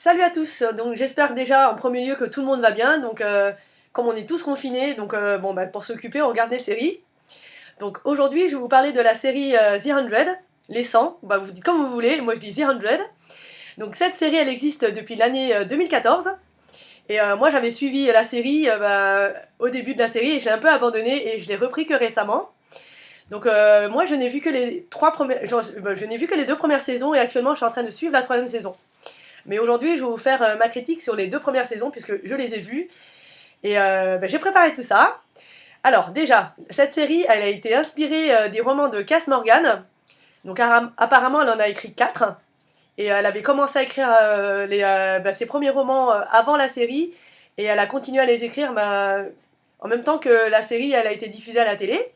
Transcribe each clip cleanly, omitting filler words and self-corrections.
Salut à tous, donc j'espère déjà en premier lieu que tout le monde va bien, donc comme on est tous confinés, donc pour s'occuper on regarde des séries. Donc aujourd'hui je vais vous parler de la série The 100, les 100, vous dites comme vous voulez, moi je dis The 100. Donc cette série elle existe depuis l'année 2014, et moi j'avais suivi la série au début de la série et j'ai un peu abandonné et je l'ai repris que récemment. Donc moi je n'ai vu que les je n'ai vu que les deux premières saisons et actuellement je suis en train de suivre la troisième saison. Mais aujourd'hui, je vais vous faire ma critique sur les deux premières saisons, puisque je les ai vues. Et j'ai préparé tout ça. Alors, déjà, cette série, elle a été inspirée des romans de Cass Morgan. Donc, apparemment, elle en a écrit 4. Et elle avait commencé à écrire ses premiers romans avant la série. Et elle a continué à les écrire en même temps que la série, elle a été diffusée à la télé.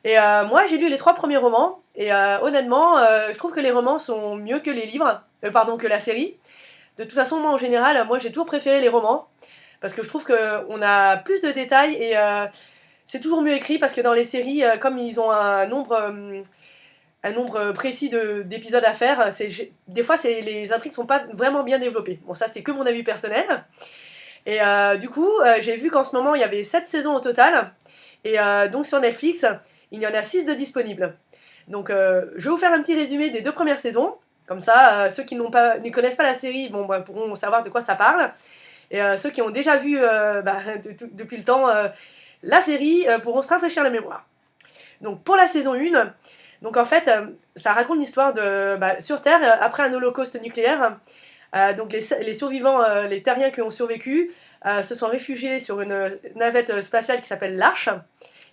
Et moi, j'ai lu les 3 premiers romans. Et honnêtement, je trouve que les romans sont mieux que les livres. Que la série. De toute façon, moi en général, moi j'ai toujours préféré les romans. Parce que je trouve qu'on a plus de détails et c'est toujours mieux écrit parce que dans les séries, comme ils ont un nombre précis d'épisodes à faire, des fois les intrigues sont pas vraiment bien développées. Bon, ça c'est que mon avis personnel. Et du coup, j'ai vu qu'en ce moment il y avait 7 saisons au total. Et donc sur Netflix, il y en a 6 de disponibles. Donc je vais vous faire un petit résumé des 2 premières saisons. Comme ça, ceux qui ne connaissent pas la série pourront savoir de quoi ça parle. Et ceux qui ont déjà vu depuis le temps la série pourront se rafraîchir la mémoire. Donc pour la saison 1, donc en fait, ça raconte l'histoire sur Terre, après un holocauste nucléaire. Donc les survivants, les terriens qui ont survécu, se sont réfugiés sur une navette spatiale qui s'appelle l'Arche.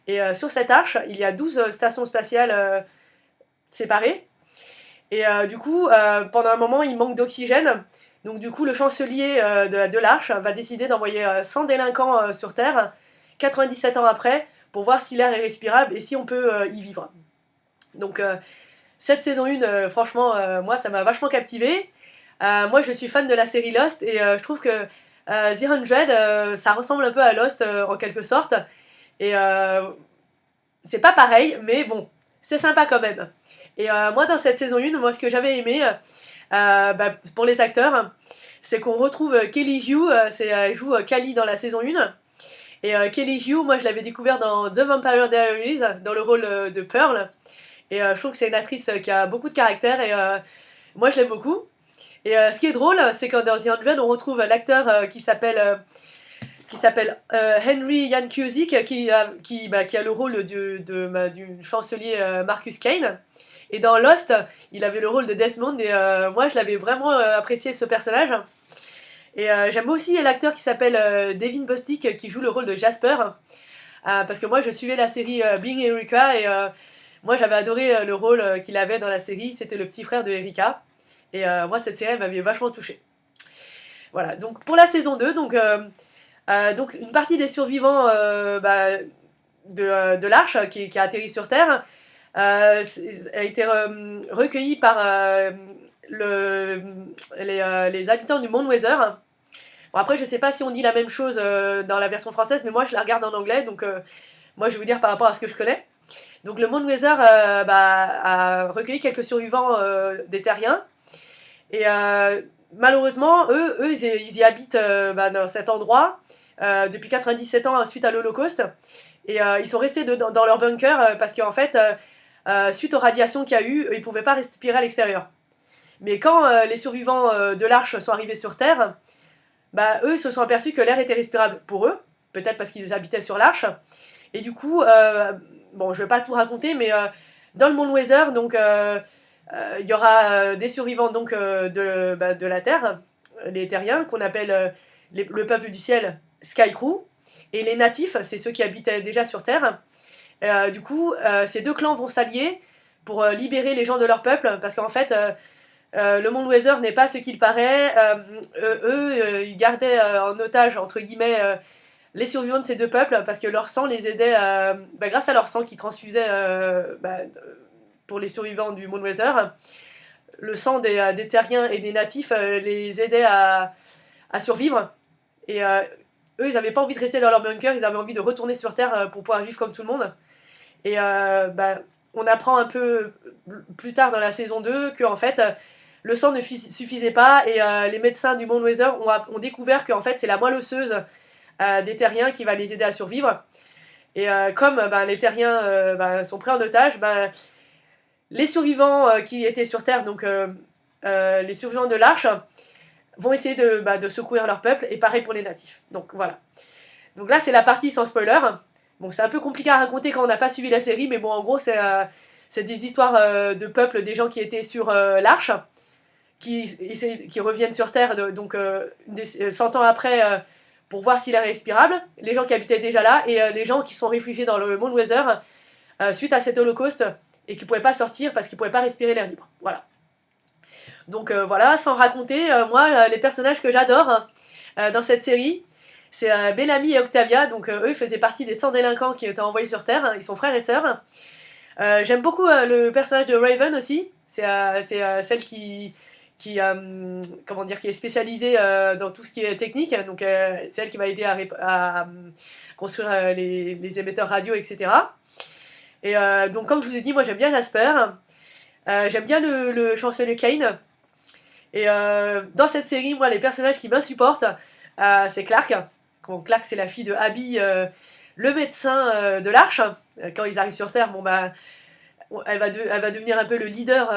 Et sur cette Arche, il y a 12 stations spatiales séparées. Et du coup, pendant un moment, il manque d'oxygène. Donc du coup, le chancelier de l'Arche va décider d'envoyer 100 délinquants sur Terre, 97 ans après, pour voir si l'air est respirable et si on peut y vivre. Donc cette saison 1, franchement, moi, ça m'a vachement captivée. Moi, je suis fan de la série Lost et je trouve que The 100, ça ressemble un peu à Lost en quelque sorte. Et c'est pas pareil, mais bon, c'est sympa quand même. Et moi, dans cette saison 1, moi, ce que j'avais aimé, pour les acteurs, c'est qu'on retrouve Kelly Hu, elle joue Kali dans la saison 1. Et Kelly Hu, moi, je l'avais découvert dans The Vampire Diaries, dans le rôle de Pearl. Et je trouve que c'est une actrice qui a beaucoup de caractère et moi, je l'aime beaucoup. Et ce qui est drôle, c'est que dans The 100, on retrouve l'acteur qui s'appelle Henry Ian Cusick, qui a le rôle du chancelier Marcus Kane. Et dans Lost, il avait le rôle de Desmond et moi je l'avais vraiment apprécié ce personnage. Et j'aime aussi l'acteur qui s'appelle Devin Bostick qui joue le rôle de Jasper. Parce que moi je suivais la série Bling et Erika et moi j'avais adoré le rôle qu'il avait dans la série, c'était le petit frère de Erika. Et moi cette série elle m'avait vachement touchée. Voilà, donc pour la saison 2, donc une partie des survivants de l'Arche qui a atterri sur Terre a été recueilli par les habitants du Mount Weather. Bon, après, je sais pas si on dit la même chose dans la version française, mais moi je la regarde en anglais, donc moi je vais vous dire par rapport à ce que je connais. Donc le Mount Weather a recueilli quelques survivants des terriens, et malheureusement, ils y habitent dans cet endroit depuis 97 ans suite à l'Holocauste, et ils sont restés dans leur bunker parce qu'en fait, suite aux radiations qu'il y a eu, ils ne pouvaient pas respirer à l'extérieur. Mais quand les survivants de l'Arche sont arrivés sur Terre, eux se sont aperçus que l'air était respirable pour eux, peut-être parce qu'ils habitaient sur l'Arche. Et du coup, je ne vais pas tout raconter, mais dans le Mount Weather, donc il y aura des survivants donc de la Terre, les terriens qu'on appelle le peuple du ciel, Sky Crew, et les natifs, c'est ceux qui habitaient déjà sur Terre. Du coup, ces deux clans vont s'allier pour libérer les gens de leur peuple, parce qu'en fait, le Mount Weather n'est pas ce qu'il paraît. Ils gardaient en otage, entre guillemets, les survivants de ces deux peuples, parce que leur sang les aidait, grâce à leur sang qu'ils transfusaient pour les survivants du Mount Weather, le sang des terriens et des natifs les aidait à survivre. Et eux, ils n'avaient pas envie de rester dans leur bunker, ils avaient envie de retourner sur Terre pour pouvoir vivre comme tout le monde. Et on apprend un peu plus tard dans la saison 2 que en fait, le sang ne suffisait pas et les médecins du Mount Weather ont découvert qu'en fait c'est la moelle osseuse des terriens qui va les aider à survivre. Et comme les terriens sont pris en otage, les survivants qui étaient sur Terre, donc les survivants de l'Arche, vont essayer de secourir leur peuple, et pareil pour les natifs. Donc voilà. Donc là c'est la partie sans spoiler. Bon, c'est un peu compliqué à raconter quand on n'a pas suivi la série, mais bon, en gros c'est des histoires de peuples, des gens qui étaient sur l'Arche, qui reviennent sur Terre, donc 100 ans après, pour voir s'il est respirable, les gens qui habitaient déjà là, et les gens qui sont réfugiés dans le Mount Weather suite à cet holocauste, et qui ne pouvaient pas sortir parce qu'ils ne pouvaient pas respirer l'air libre. Voilà. Donc voilà, sans raconter, moi, les personnages que j'adore dans cette série, c'est Bellamy et Octavia, donc eux, ils faisaient partie des 100 délinquants qui étaient envoyés sur Terre, ils sont frères et sœurs. J'aime beaucoup le personnage de Raven aussi, c'est celle qui est spécialisée dans tout ce qui est technique, donc c'est elle qui m'a aidé à construire les émetteurs radio, etc. Et donc comme je vous ai dit, moi j'aime bien Jasper, j'aime bien le chancelier Kane, et dans cette série, moi les personnages qui m'insupportent, c'est Clark. Bon, Clark c'est la fille de Abby, le médecin de l'Arche. Quand ils arrivent sur Terre, elle va devenir un peu le leader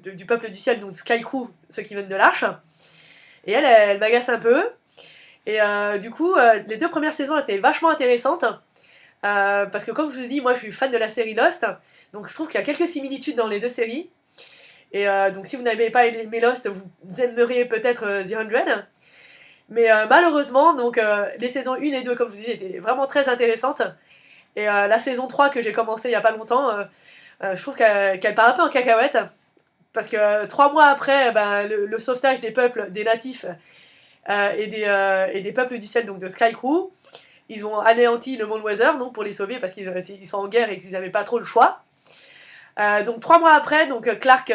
du peuple du ciel, donc Sky Crew, ceux qui viennent de l'Arche. Et elle m'agace un peu. Et du coup, les 2 premières saisons étaient vachement intéressantes. Parce que comme je vous dis, moi je suis fan de la série Lost. Donc je trouve qu'il y a quelques similitudes dans les 2 séries. Et donc si vous n'avez pas aimé Lost, vous aimeriez peut-être The 100. Mais malheureusement, donc les saisons 1 et 2, comme je vous dis, étaient vraiment très intéressantes. Et la saison 3 que j'ai commencée il n'y a pas longtemps, je trouve qu'elle part un peu en cacahuète. Parce que 3 mois après le sauvetage des peuples, des natifs et des peuples du ciel, donc de Sky Crew, ils ont anéanti le Mount Weather donc, pour les sauver parce qu'ils sont en guerre et qu'ils n'avaient pas trop le choix. Donc 3 mois après, donc Clark,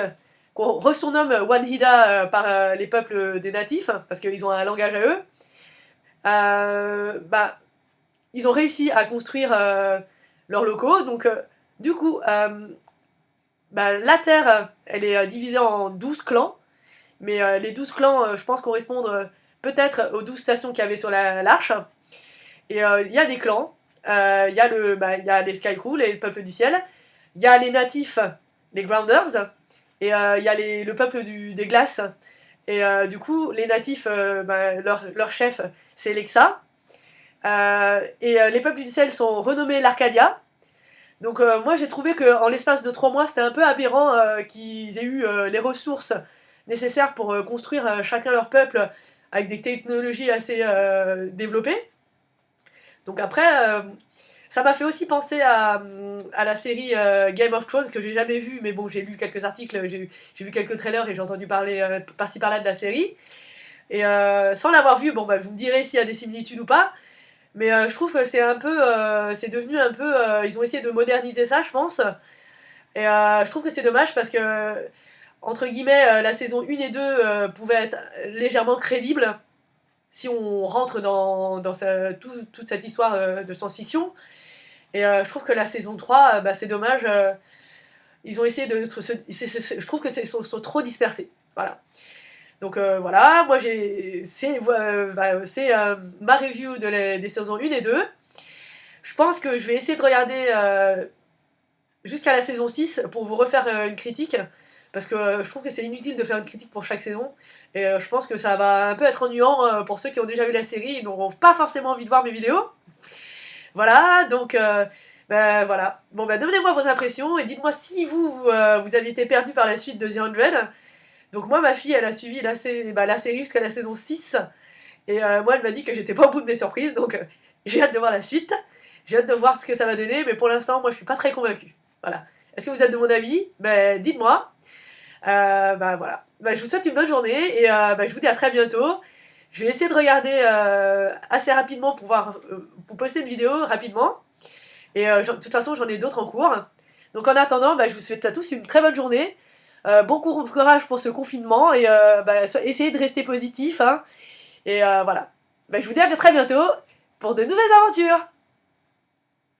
qu'on resurnomme One-Hida par les peuples des natifs, parce qu'ils ont un langage à eux, ils ont réussi à construire leurs locaux. Donc du coup, la Terre, elle est divisée en 12 clans, mais les 12 clans, je pense, correspondent peut-être aux 12 stations qu'il y avait sur l'Arche. Et il y a des clans, il y a les Sky Crew, les peuples du ciel, il y a les natifs, les Grounders, et il y a le peuple des glaces. Et du coup, les natifs, leur chef, c'est Lexa. Et les peuples du ciel sont renommés l'Arcadia. Donc moi j'ai trouvé qu'en l'espace de 3 mois, c'était un peu aberrant qu'ils aient eu les ressources nécessaires pour construire chacun leur peuple avec des technologies assez développées. Donc après, ça m'a fait aussi penser à la série Game of Thrones, que j'ai jamais vue, mais bon, j'ai lu quelques articles, j'ai vu quelques trailers et j'ai entendu parler par-ci par-là de la série. Et sans l'avoir vue, vous me direz s'il y a des similitudes ou pas. Mais je trouve que c'est un peu, c'est devenu un peu, ils ont essayé de moderniser ça, je pense. Et je trouve que c'est dommage parce que, entre guillemets, la saison 1 et 2 pouvaient être légèrement crédibles si on rentre dans toute cette histoire de science-fiction. Et je trouve que la saison 3, c'est dommage. Ils ont essayé je trouve que sont trop dispersés. Voilà. Donc voilà, moi c'est ma review des saisons 1 et 2. Je pense que je vais essayer de regarder jusqu'à la saison 6 pour vous refaire une critique. Parce que je trouve que c'est inutile de faire une critique pour chaque saison. Et je pense que ça va un peu être ennuyant pour ceux qui ont déjà vu la série et n'auront pas forcément envie de voir mes vidéos. Voilà, donc voilà. Bon, donnez-moi vos impressions et dites-moi si vous aviez été perdu par la suite de The 100. Donc moi, ma fille, elle a suivi la série jusqu'à la saison 6. Et moi, elle m'a dit que j'étais pas au bout de mes surprises. Donc j'ai hâte de voir la suite. J'ai hâte de voir ce que ça va donner. Mais pour l'instant, moi, je suis pas très convaincue. Voilà. Est-ce que vous êtes de mon avis? Dites-moi. Voilà. Je vous souhaite une bonne journée. Et je vous dis à très bientôt. Je vais essayer de regarder assez rapidement pour poster une vidéo rapidement. Et de toute façon, j'en ai d'autres en cours. Donc en attendant, je vous souhaite à tous une très bonne journée. Bon courage pour ce confinement et essayez de rester positif. Hein, et voilà. Je vous dis à très bientôt pour de nouvelles aventures.